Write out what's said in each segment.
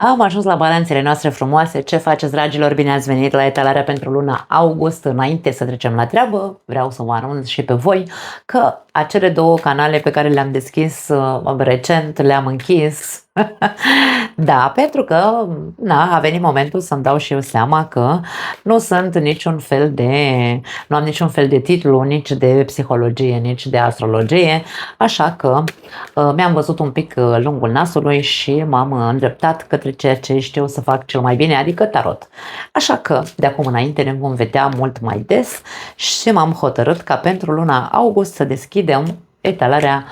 Am ajuns la balanțele noastre frumoase. Ce faceți, dragilor? Bine ați venit la etalarea pentru luna august. Înainte să trecem la treabă, vreau să vă anunț și pe voi că acele două canale pe care le-am deschis recent, le-am închis. Da, pentru că a venit momentul să-mi dau și eu seama că nu sunt nu am niciun fel de titlu, nici de psihologie, nici de astrologie, așa că mi-am văzut un pic lungul nasului și m-am îndreptat către ceea ce știu să fac cel mai bine, adică tarot. Așa că de acum înainte ne vom vedea mult mai des și m-am hotărât ca pentru luna august să deschidem etalarea,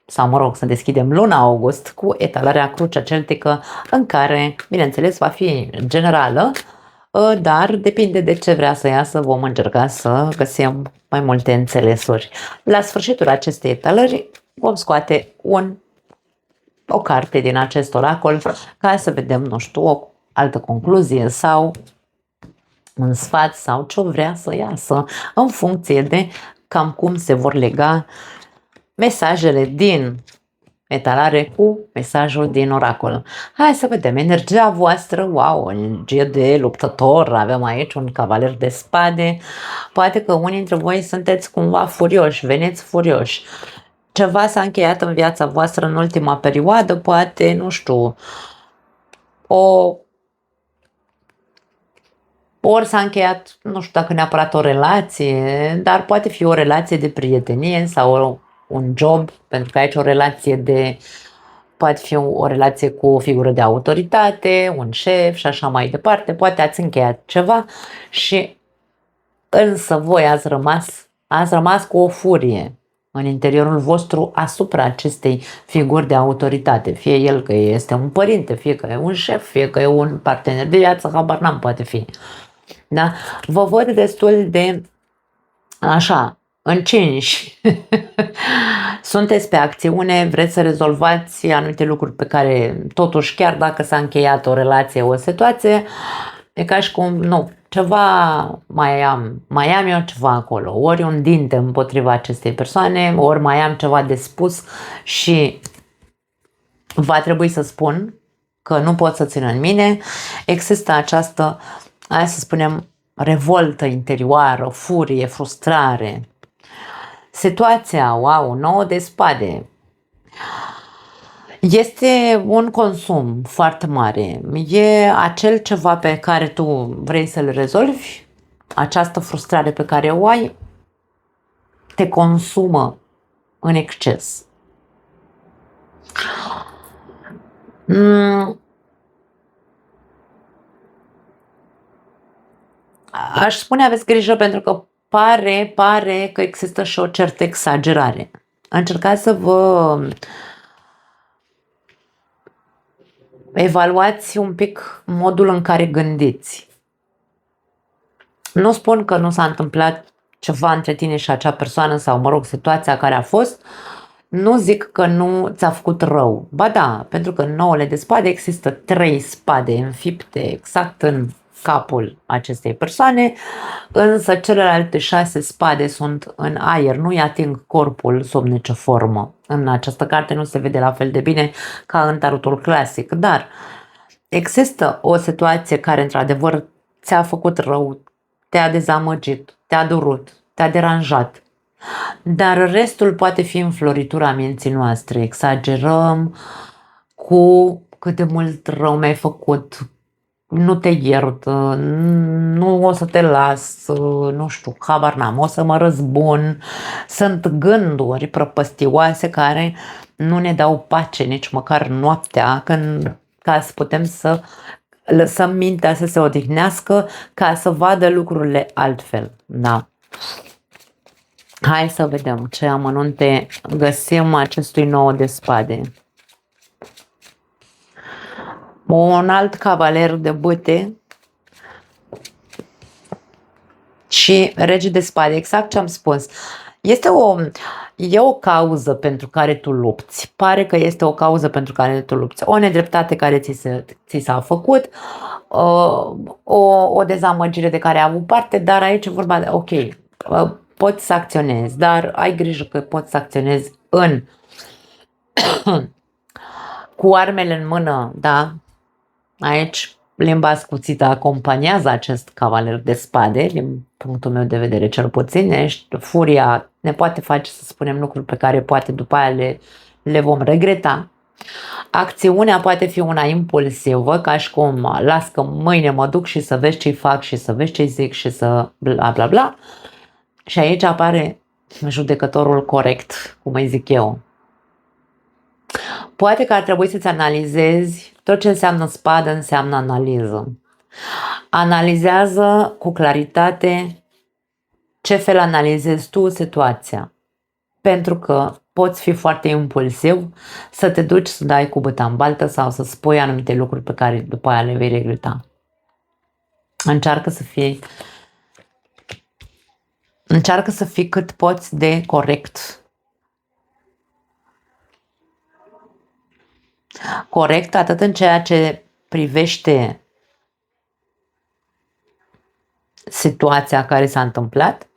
sau mă rog, să deschidem luna august cu etalarea Crucea Celtică, în care, bineînțeles, va fi generală, dar depinde de ce vrea să iasă, vom încerca să găsim mai multe înțelesuri. La sfârșitul acestei etalări vom scoate o carte din acest oracol ca să vedem, nu știu, o altă concluzie sau un sfat sau ce vrea să iasă în funcție de cam cum se vor lega mesajele din etalare cu mesajul din oracol. Hai să vedem energia voastră. Wow, energie de luptător. Avem aici un cavaler de spade. Poate că unii dintre voi sunteți cumva furioși, veniți furioși. Ceva s-a încheiat în viața voastră în ultima perioadă, poate, nu știu, ori s-a încheiat, nu știu dacă neapărat o relație, dar poate fi o relație de prietenie sau un job, pentru că aici poate fi o relație cu o figură de autoritate, un șef și așa mai departe. Poate ați încheiat ceva și însă voi ați rămas cu o furie în interiorul vostru asupra acestei figuri de autoritate. Fie el că este un părinte, fie că e un șef, fie că e un partener de viață, habar n-am, poate fi. Da? Vă văd destul de așa, încinși. Sunteți pe acțiune, vreți să rezolvați anumite lucruri pe care totuși, chiar dacă s-a încheiat o relație, o situație, e ca și cum, nu, ceva mai am eu ceva acolo, ori un dinte împotriva acestei persoane, ori mai am ceva de spus și va trebui să spun că nu pot să țin în mine. Există această, hai să spunem, revoltă interioară, furie, frustrare. Situația, wow, 9 de spade. Este un consum foarte mare. E acel ceva pe care tu vrei să-l rezolvi, această frustrare pe care o ai, te consumă în exces. Aș spune aveți grijă pentru că pare că există și o certă exagerare. Încercați să vă evaluați un pic modul în care gândiți. Nu spun că nu s-a întâmplat ceva între tine și acea persoană sau, mă rog, situația care a fost. Nu zic că nu ți-a făcut rău. Ba da, pentru că în 9 de spade există 3 spade înfipte exact în capul acestei persoane, însă celelalte 6 spade sunt în aer, nu-i ating corpul sub nicio formă. În această carte nu se vede la fel de bine ca în tarotul clasic, dar există o situație care într-adevăr ți-a făcut rău, te-a dezamăgit, te-a durut, te-a deranjat. Dar restul poate fi în floritura minții noastre. Exagerăm cu cât de mult rău mi-ai făcut, nu te iert, nu o să te las, nu știu, habar n-am, o să mă răzbun. Sunt gânduri prăpăstioase care nu ne dau pace nici măcar noaptea, ca să putem să lăsăm mintea să se odihnească, ca să vadă lucrurile altfel. Da. Hai să vedem ce amănunte găsim acestui 9 de spade. Un alt cavaler de bâte și rege de spade, exact ce am spus. E o cauză pentru care tu lupți. Pare că este o cauză pentru care tu lupți. O nedreptate care ți s-a făcut, o dezamăgire de care ai avut parte, dar aici e vorba de, ok, poți să acționezi, dar ai grijă că poți să acționezi cu armele în mână, da? Aici limba ascuțită acompaniază acest cavaler de spade, din punctul meu de vedere cel puțin. Furia ne poate face să spunem lucruri pe care poate după aia le vom regreta. Acțiunea poate fi una impulsivă, ca și cum las că mâine mă duc și să vezi ce-i fac și să vezi ce-i zic și să bla bla bla. Și aici apare judecătorul corect, cum îi zic eu. Poate că ar trebui să-ți analizezi tot ce înseamnă spadă, înseamnă analiză. Analizează cu claritate ce fel analizezi tu situația. Pentru că poți fi foarte impulsiv, să te duci să dai cu băta în baltă sau să spui anumite lucruri pe care după aia le vei regreta. Încearcă să fii cât poți de corect. Corect atât în ceea ce privește situația care s-a întâmplat,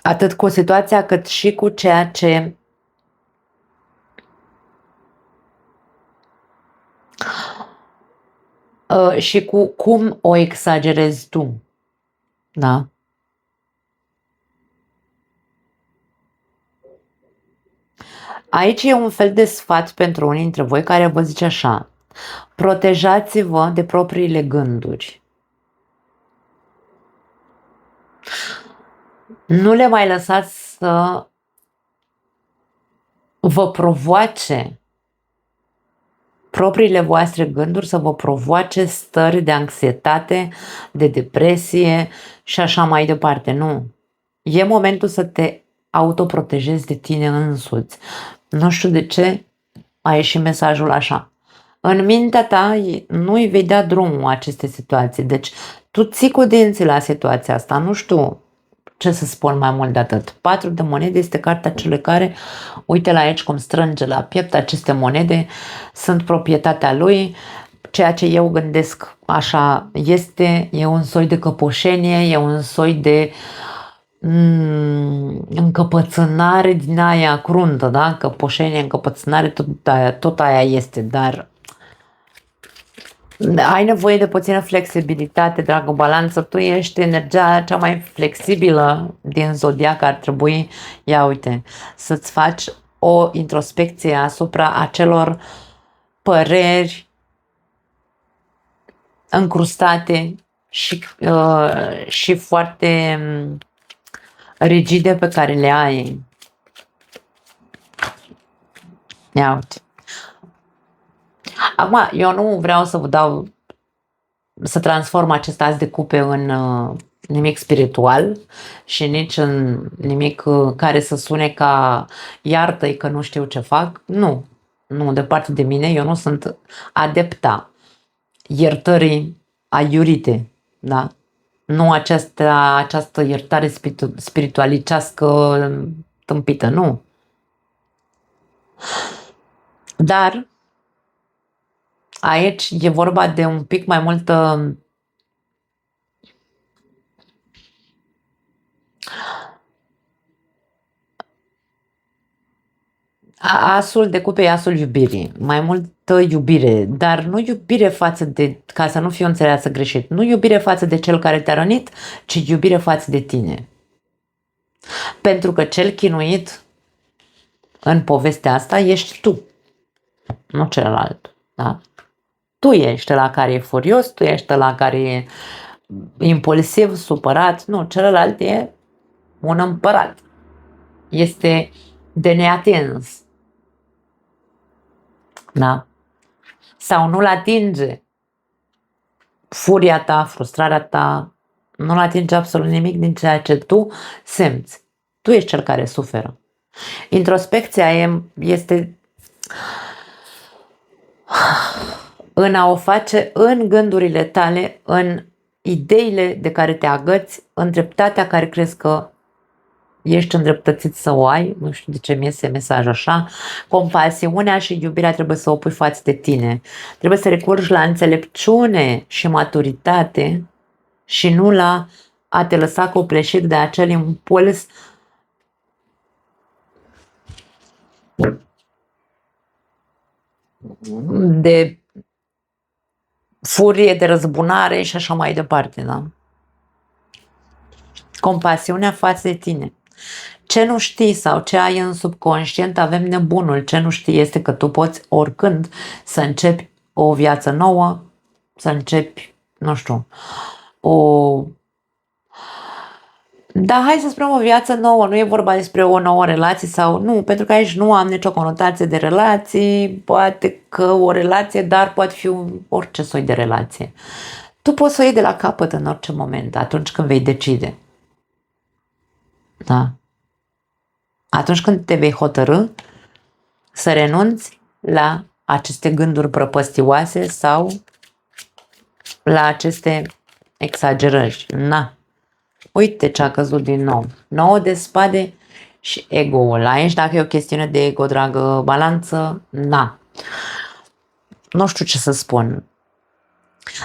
atât cu situația cât și cu ceea ce și cu cum o exagerezi tu. Da? Aici e un fel de sfat pentru unii dintre voi care vă zice așa: protejați-vă de propriile gânduri. Nu le mai lăsați să vă provoace propriile voastre gânduri, să vă provoace stări de anxietate, de depresie și așa mai departe. Nu. E momentul să te autoprotejezi de tine însuți. Nu știu de ce a ieșit mesajul așa. În mintea ta nu-i vei da drumul aceste situații. Deci tu ții cu dinții la situația asta. Nu știu ce să spun mai mult de atât. 4 de monede este cartea celui care, uite la aici cum strânge la piept, aceste monede sunt proprietatea lui. Ceea ce eu gândesc așa este, e un soi de căpoșenie, e un soi de încăpățânare din aia cruntă, da? Căpoșenie, încăpățânare, tot aia este, dar ai nevoie de puțină flexibilitate, dragă Balanță. Tu ești energia cea mai flexibilă din zodiac. Ar trebui, ia uite, să-ți faci o introspecție asupra acelor păreri încrustate și foarte rigide pe care le ai. Ia uite. Acum, eu nu vreau să vă dau, să transform acest as de cupe în nimic spiritual și nici în nimic care să sune ca iartă-i că nu știu ce fac. Nu, departe de mine, eu nu sunt adepta iertării aiurite, da? Nu această iertare spiritualicească tâmpită, nu. Dar aici e vorba de un pic mai multă asul de cupe e asul iubirii, mai multă iubire, dar nu iubire față de, ca să nu fiu înțeleasă greșit, nu iubire față de cel care te-a rănit, ci iubire față de tine. Pentru că cel chinuit în povestea asta ești tu, nu celălalt, da? Tu ești la care e furios, tu ești la care e impulsiv, supărat, nu, celălalt e un împărat. Este de neatins. Da? Sau nu-l atinge furia ta, frustrarea ta, nu-l atinge absolut nimic din ceea ce tu simți. Tu ești cel care suferă. Introspecția este în a o face în gândurile tale, în ideile de care te agăți, în dreptatea care crezi că ești îndreptățit să o ai. Nu știu de ce mi iese mesaj așa. Compasiunea și iubirea trebuie să o pui față de tine. Trebuie să recurgi la înțelepciune și maturitate și nu la a te lăsa copleșit de acel impuls de furie, de răzbunare și așa mai departe, da? Compasiunea față de tine. Ce nu știi sau ce ai în subconștient, avem nebunul. Ce nu știi este că tu poți oricând să începi o viață nouă, să începi, nu știu, da, hai să spunem o viață nouă, nu e vorba despre o nouă relație sau nu, pentru că aici nu am nicio conotație de relații, poate că o relație, dar poate fi orice soi de relație. Tu poți să o iei de la capăt în orice moment, atunci când vei decide. Da. Atunci când te vei hotărâ să renunți la aceste gânduri prăpăstioase sau la aceste exagerări. Na. Uite ce a căzut din nou. 9 de spade și ego-ul. Aici, dacă e o chestiune de ego, dragă balanță, na. Nu știu ce să spun.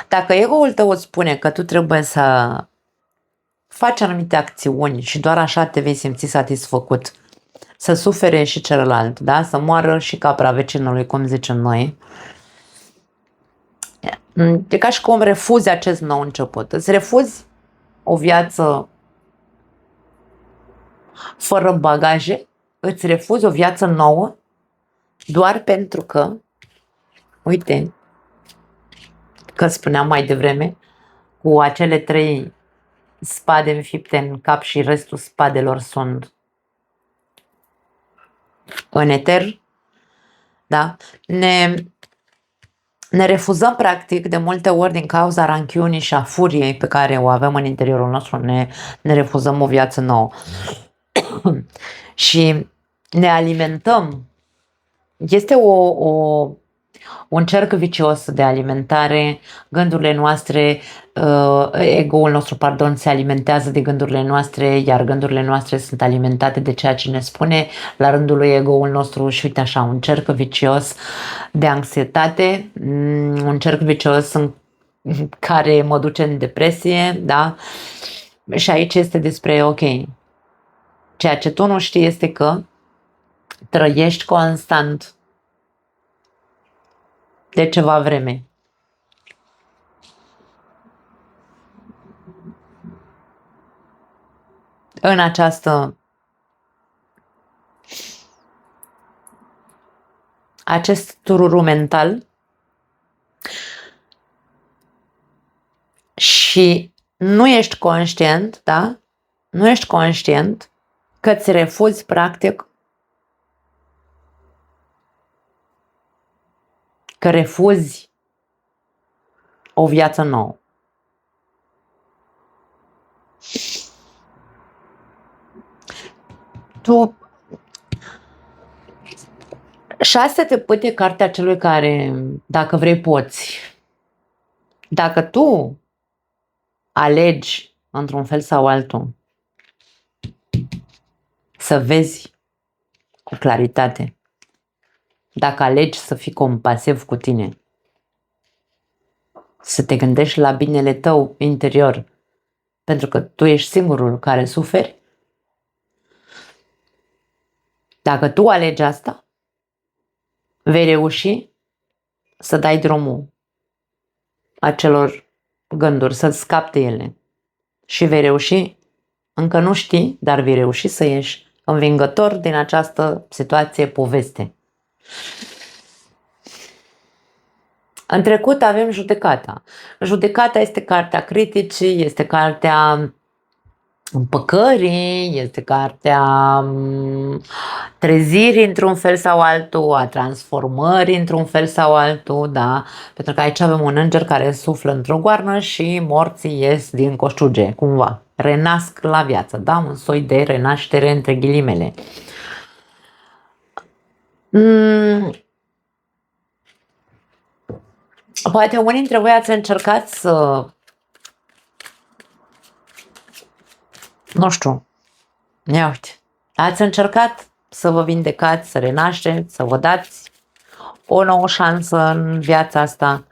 Dacă ego-ul tău îți spune că tu trebuie să faci anumite acțiuni și doar așa te vei simți satisfăcut, să sufere și celălalt, da? Să moară și capra vecinului, cum zicem noi. E ca și cum refuzi acest nou început. Îți refuzi o viață fără bagaje, îți refuzi o viață nouă doar pentru că, uite, că spuneam mai devreme, cu acele 3 spade înfipte în cap și restul spadelor sunt în eter, da? Ne refuzăm practic de multe ori din cauza ranchiunii și a furiei pe care o avem în interiorul nostru, ne refuzăm o viață nouă. Și ne alimentăm. Este un cerc vicios de alimentare, gândurile noastre, ego-ul nostru, pardon, se alimentează de gândurile noastre, iar gândurile noastre sunt alimentate de ceea ce ne spune la rândul lui ego-ul nostru și uite așa, un cerc vicios de anxietate, un cerc vicios în care mă duce în depresie, da? Și aici este despre, ok, ceea ce tu nu știi este că trăiești constant de ceva vreme. În acest tururu mental și nu ești conștient, da? Nu ești conștient că îți refuzi practic, că refuzi o viață nouă. Tu 6 de pâte e cartea celui care, dacă vrei, poți. Dacă tu alegi într-un fel sau altul să vezi cu claritate, dacă alegi să fii compasiv cu tine, să te gândești la binele tău interior, pentru că tu ești singurul care suferi, dacă tu alegi asta, vei reuși să dai drumul acelor gânduri, să-ți scapi de ele. Și vei reuși, încă nu știi, dar vei reuși să ieși învingător din această situație, poveste. În trecut avem judecata. Judecata este cartea criticii, este cartea împăcării, este cartea trezirii într-un fel sau altul, a transformării într-un fel sau altul, da? Pentru că aici avem un înger care suflă într-o goarnă și morții ies din coșuge, cumva. Renasc la viață, da? Un soi de renaștere între ghilimele. Poate unii dintre voi ați încercat să, nu știu, ia uite, ați încercat să vă vindecați, să renașteți, să vă dați o nouă șansă în viața asta,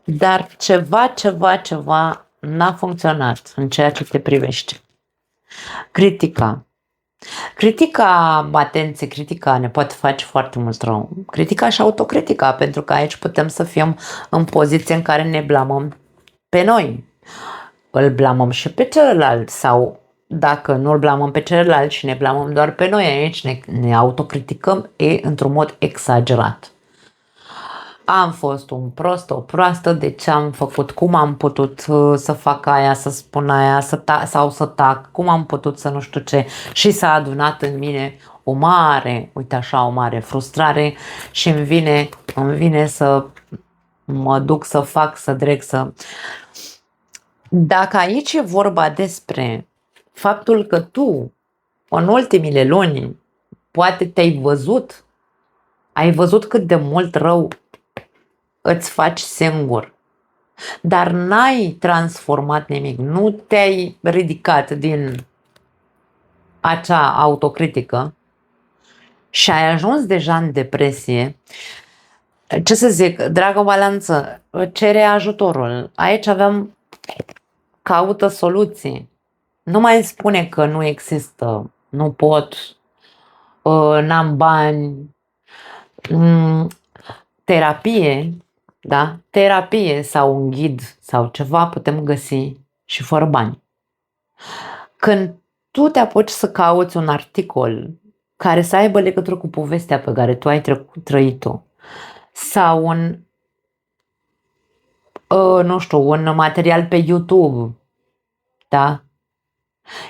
dar ceva n-a funcționat în ceea ce te privește. Critica. Critica, atenție, critica ne poate face foarte mult rău. Critica și autocritica, pentru că aici putem să fim în poziție în care ne blamăm pe noi. Îl blamăm și pe celălalt sau dacă nu îl blamăm pe celălalt și ne blamăm doar pe noi, aici ne autocriticăm într-un mod exagerat. Am fost un prost, o proastă, de ce am făcut, cum am putut să fac aia, să spun aia, sau să tac, cum am putut să nu știu ce, și s-a adunat în mine o mare, uite așa, o mare frustrare și îmi vine să mă duc să fac, să dreg, să... Dacă aici e vorba despre faptul că tu, în ultimile luni, poate ai văzut cât de mult rău îți faci singur, dar n-ai transformat nimic, nu te-ai ridicat din acea autocritică și ai ajuns deja în depresie, ce să zic, dragă balanță, cere ajutorul. Aici avem caută soluții. Nu mai spune că nu există, nu pot, n-am bani, terapie, da? Terapie sau un ghid sau ceva putem găsi și fără bani. Când tu te apuci să cauți un articol care să aibă legătură cu povestea pe care tu ai trăit-o sau un material pe YouTube, da?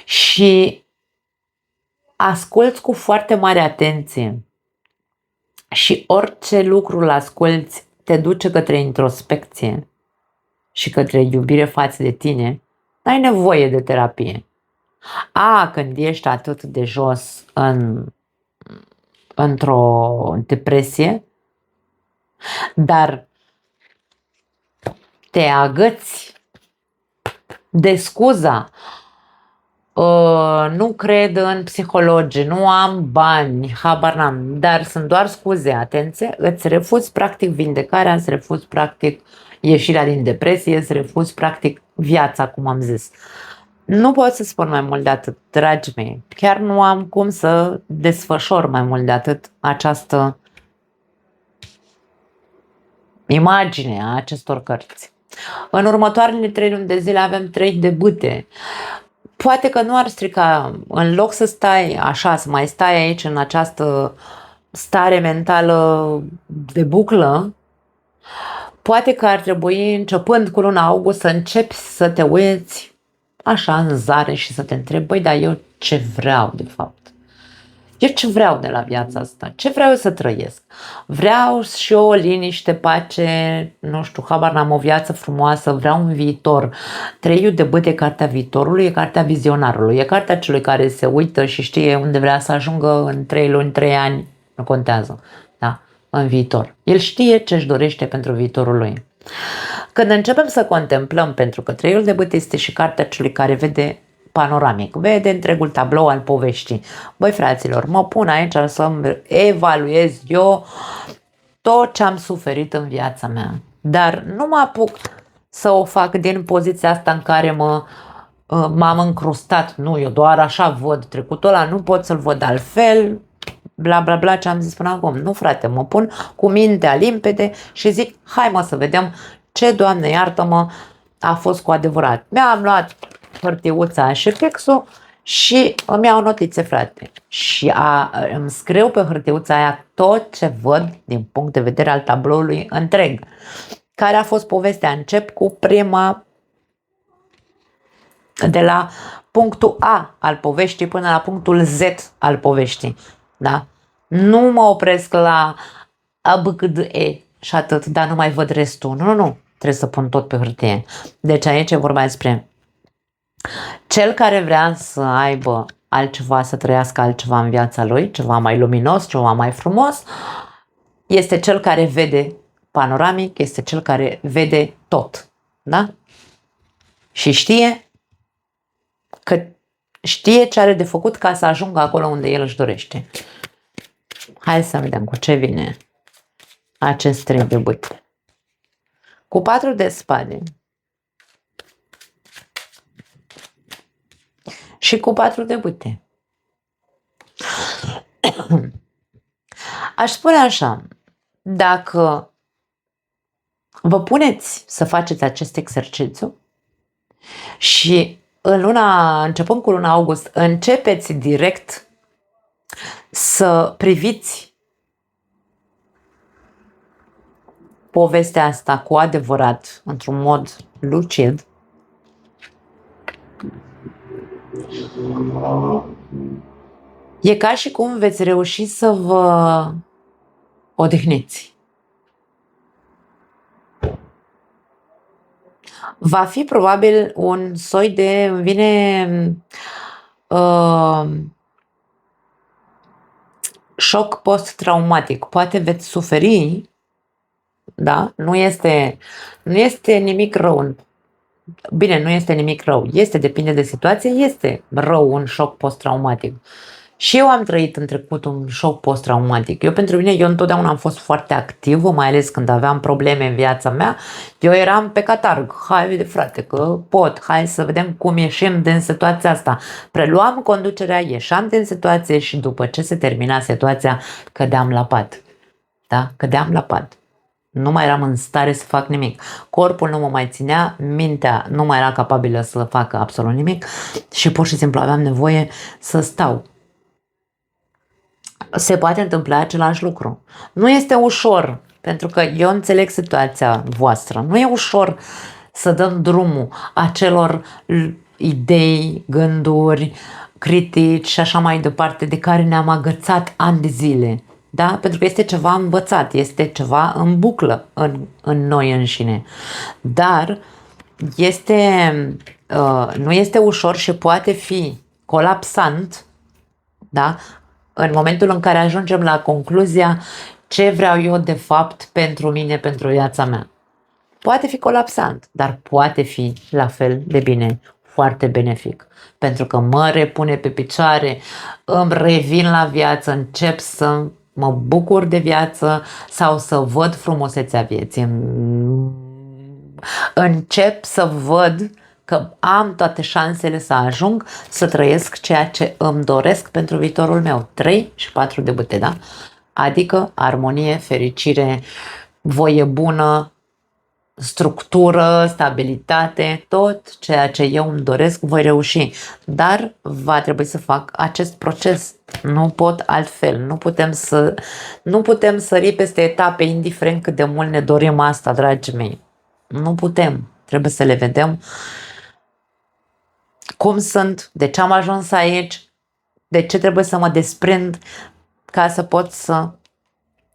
Și asculți cu foarte mare atenție și orice lucru îl asculți te duce către introspecție și către iubire față de tine, n-ai nevoie de terapie. Când ești atât de jos într-o depresie, dar te agăți de scuza, nu cred în psihologi, nu am bani, habar n-am, dar sunt doar scuze, atenție, îți refuzi practic vindecarea, îți refuzi practic ieșirea din depresie, îți refuzi practic viața, cum am zis. Nu pot să spun mai mult de atât, dragii mei, chiar nu am cum să desfășor mai mult de atât această imagine a acestor cărți. În următoarele 3 luni de zile avem 3 debute. Poate că nu ar strica, în loc să stai așa, să mai stai aici în această stare mentală de buclă, poate că ar trebui, începând cu luna august, să începi să te uiți așa în zare și să te întrebi, băi, dar eu ce vreau de fapt? Eu ce vreau de la viața asta? Ce vreau eu să trăiesc? Vreau și eu o liniște, pace, nu știu, habar n-am, o viață frumoasă, vreau un viitor. 3 de bâte e cartea viitorului, e cartea vizionarului, e cartea celui care se uită și știe unde vrea să ajungă în 3 luni, 3 ani, nu contează, da? În viitor. El știe ce își dorește pentru viitorul lui. Când începem să contemplăm, pentru că 3 de bâte este și cartea celui care vede panoramic, vede întregul tablou al poveștii. Băi, fraților, mă pun aici să evaluez eu tot ce am suferit în viața mea, dar nu mă apuc să o fac din poziția asta în care m-am încrustat. Nu, eu doar așa văd trecutul ăla, nu pot să-l văd altfel, bla bla bla, ce am zis până acum. Nu, frate, mă pun cu mintea limpede și zic, hai mă să vedem ce, Doamne iartă-mă, a fost cu adevărat. Mi-am luat hârtiuța și fixul și îmi iau notițe, frate. Și îmi scriu pe hârtiuța aia tot ce văd din punct de vedere al tabloului întreg. Care a fost povestea? Încep cu prima, de la punctul A al poveștii până la punctul Z al poveștii. Da? Nu mă opresc la A, B, C, D, E și atât, dar nu mai văd restul. Nu. Trebuie să pun tot pe hârtie. Deci aici e vorba despre cel care vrea să aibă altceva, să trăiască altceva în viața lui, ceva mai luminos, ceva mai frumos, este cel care vede panoramic, este cel care vede tot. Da? Și știe ce are de făcut ca să ajungă acolo unde el își dorește. Hai să vedem cu ce vine acest 3 de bâte. Cu 4 de spade și cu 4 de bâte. Aș spune așa, dacă vă puneți să faceți acest exercițiu și începând cu luna august, începeți direct să priviți povestea asta cu adevărat, într-un mod lucid, e ca și cum veți reuși să vă odihniți. Va fi probabil un soi de, îmi vine șoc post-traumatic. Poate veți suferi, da? Nu este nimic rău. Bine, nu este nimic rău. Depinde de situație, este rău un șoc post-traumatic. Și eu am trăit în trecut un șoc post-traumatic. Pentru mine, eu întotdeauna am fost foarte activă, mai ales când aveam probleme în viața mea. Eu eram pe catarg. Hai de frate, că pot. Hai să vedem cum ieșim din situația asta. Preluam conducerea, ieșeam din situație și după ce se termina situația, cădeam la pat. Da? Cădeam la pat. Nu mai eram în stare să fac nimic. Corpul nu mă mai ținea, mintea nu mai era capabilă să facă absolut nimic și pur și simplu aveam nevoie să stau. Se poate întâmpla același lucru. Nu este ușor, pentru că eu înțeleg situația voastră. Nu e ușor să dăm drumul acelor idei, gânduri, critici și așa mai departe, de care ne-am agățat ani de zile. Da? Pentru că este ceva învățat, este ceva în buclă în noi înșine. Dar nu este ușor și poate fi colapsant, da? În momentul în care ajungem la concluzia ce vreau eu de fapt pentru mine, pentru viața mea. Poate fi colapsant, dar poate fi la fel de bine, foarte benefic. Pentru că mă repune pe picioare, îmi revin la viață, încep să mă bucur de viață sau să văd frumusețea vieții. Încep să văd că am toate șansele să ajung să trăiesc ceea ce îmi doresc pentru viitorul meu. 3 și 4 de bâte, da? Adică armonie, fericire, voie bună, structură, stabilitate, tot ceea ce eu îmi doresc voi reuși. Dar va trebui să fac acest proces. Nu pot altfel. Nu putem sări peste etape, indiferent cât de mult ne dorim asta, dragii mei. Nu putem. Trebuie să le vedem cum sunt, de ce am ajuns aici, de ce trebuie să mă desprind ca să pot să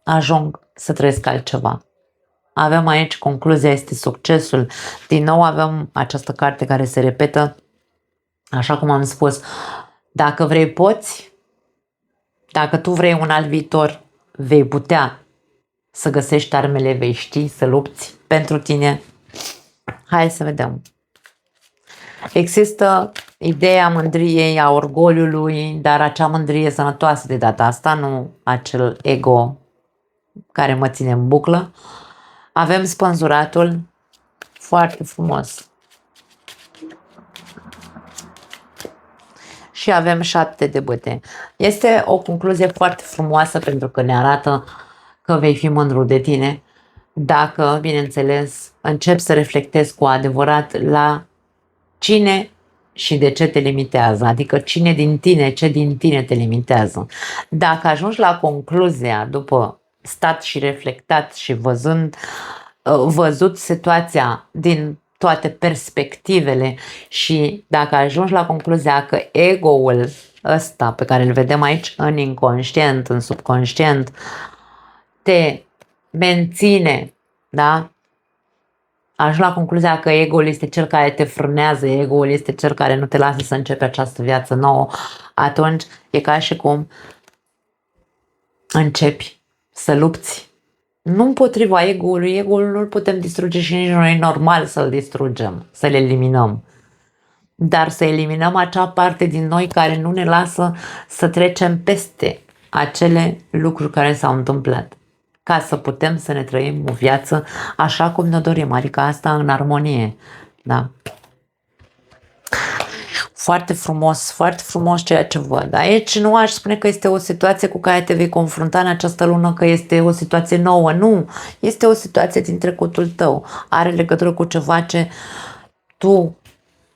ajung să trăiesc altceva. Avem aici, concluzia este succesul. Din nou avem această carte care se repetă, așa cum am spus, dacă vrei poți, dacă tu vrei un alt viitor, vei putea să găsești armele, vei ști să lupți pentru tine. Hai să vedem. Există ideea mândriei, a orgoliului, dar acea mândrie sănătoasă de data asta, nu acel ego care mă ține în buclă. Avem spânzuratul, foarte frumos. Și avem 7 de bâte. Este o concluzie foarte frumoasă pentru că ne arată că vei fi mândru de tine dacă, bineînțeles, începi să reflectezi cu adevărat la cine și de ce te limitează, adică cine din tine, ce din tine te limitează. Dacă ajungi la concluzia după stat și reflectat și văzut situația din toate perspectivele și dacă ajungi la concluzia că ego-ul ăsta pe care îl vedem aici în inconștient, în subconștient, te menține, da? Ajungi la concluzia că ego-ul este cel care te frânează, ego-ul este cel care nu te lasă să începi această viață nouă, atunci e ca și cum începi să lupți. Nu împotriva ego-ului, ego-ul nu-l putem distruge și nici nu e normal să-l distrugem, să-l eliminăm. Dar să eliminăm acea parte din noi care nu ne lasă să trecem peste acele lucruri care s-au întâmplat, ca să putem să ne trăim o viață așa cum ne dorim, adică asta în armonie. Da? foarte frumos ceea ce văd. Aici nu aș spune că este o situație cu care te vei confrunta în această lună, că este o situație nouă. Nu, este o situație din trecutul tău. Are legătură cu ceva ce tu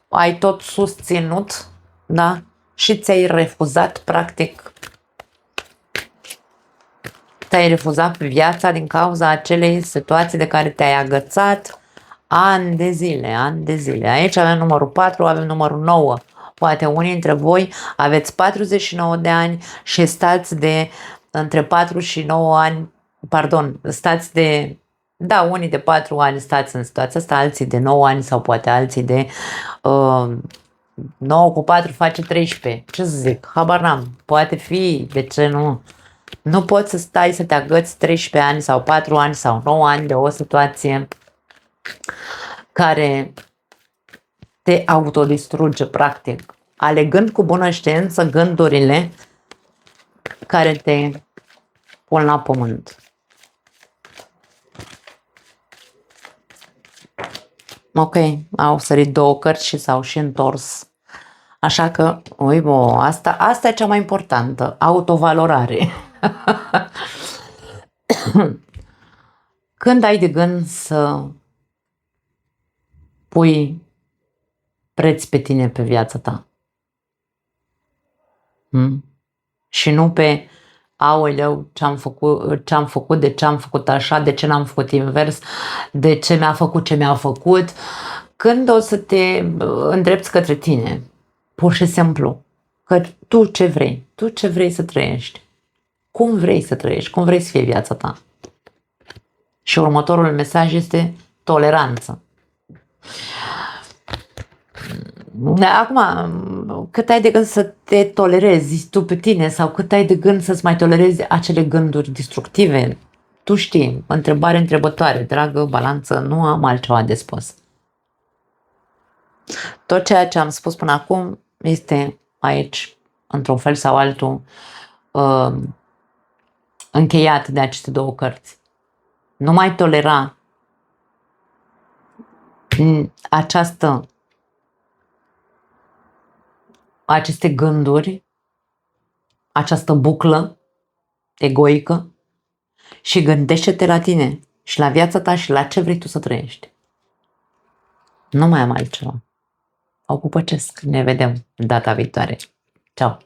ai tot susținut, da? Și ți-ai refuzat, practic, te-ai refuzat pe viața din cauza acelei situații de care te-ai agățat ani de zile, ani de zile. Aici avem numărul 4, avem numărul 9. Poate unii dintre voi aveți 49 de ani și stați de între 4 și 9 ani, pardon, stați de, da, unii de 4 ani stați în situația asta, alții de 9 ani sau poate alții de 9 cu 4 face 13. Ce să zic? Habar n-am. Poate fi, de ce nu? Nu poți să stai să te agăți 13 ani sau 4 ani sau 9 ani de o situație care te autodistruge, practic, alegând cu bună știință gândurile care te pun la pământ. Ok, au sărit 2 cărți și s-au și întors. Așa că, asta e cea mai importantă, autovalorare. Când ai de gând să pui preț pe tine, pe viața ta? Și nu pe aoleu, ce-am făcut, de ce am făcut așa, de ce n-am făcut invers, de ce mi-a făcut ce mi-a făcut. Când o să te îndrepți către tine, pur și simplu, că tu ce vrei? Tu ce vrei să trăiești? Cum vrei să trăiești? Cum vrei să fie viața ta? Și următorul mesaj este toleranță. Acum, cât ai de gând să te tolerezi tu pe tine sau cât ai de gând să-ți mai tolerezi acele gânduri destructive? Tu știi, întrebare întrebătoare, dragă balanță, nu am altceva de spus. Tot ceea ce am spus până acum este aici, într-un fel sau altul, încheiat de aceste 2 cărți. Nu mai tolera aceste gânduri, această buclă egoică și gândește-te la tine și la viața ta și la ce vrei tu să trăiești. Nu mai am altceva. Ocupă-ce, ne vedem data viitoare. Ciao!